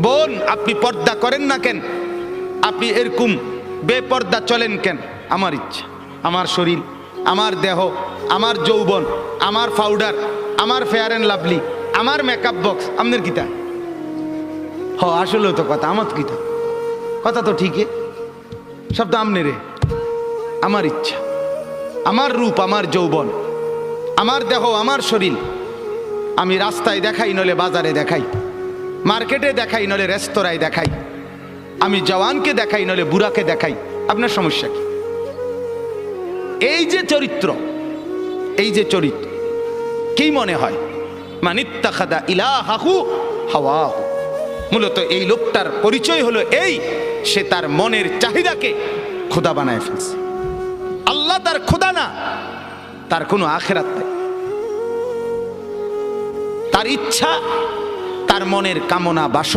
বোন আপনি পর্দা করেন না কেন, আপনি এরকম বেপর্দা চলেন কেন? আমার ইচ্ছা, আমার শরীর, আমার দেহ, আমার যৌবন, আমার পাউডার, আমার ফেয়ার অ্যান্ড লাভলি, আমার মেকআপ বক্স, আপনার কিতা? আসলে তো কথা আমার কিতা, কথা তো ঠিকই, সব তো আমনে রে। আমার ইচ্ছা, আমার রূপ, আমার যৌবন, আমার দেহ, আমার শরীর, আমি রাস্তায় দেখাই, নলে বাজারে দেখাই, মার্কেটে দেখাই, নলে রেস্তোরাঁয় দেখাই, আমি জওয়ানকে দেখাই, নলে বুড়াকে দেখাই, আপনার সমস্যা কি? এই যে চরিত্র, এই যে চরিত্র, কি মনে হয়? মানিত্তাখাদা ইলাহাহু হাওয়াহু, মূলত এই লোকটার পরিচয় হলো এই, সে তার মনের চাহিদাকে খোদা বানায় ফেলছে। আল্লাহ তার খোদা না, তার কোনো আখিরাত নাই। তার ইচ্ছা, তার মনের কামনা বাসনা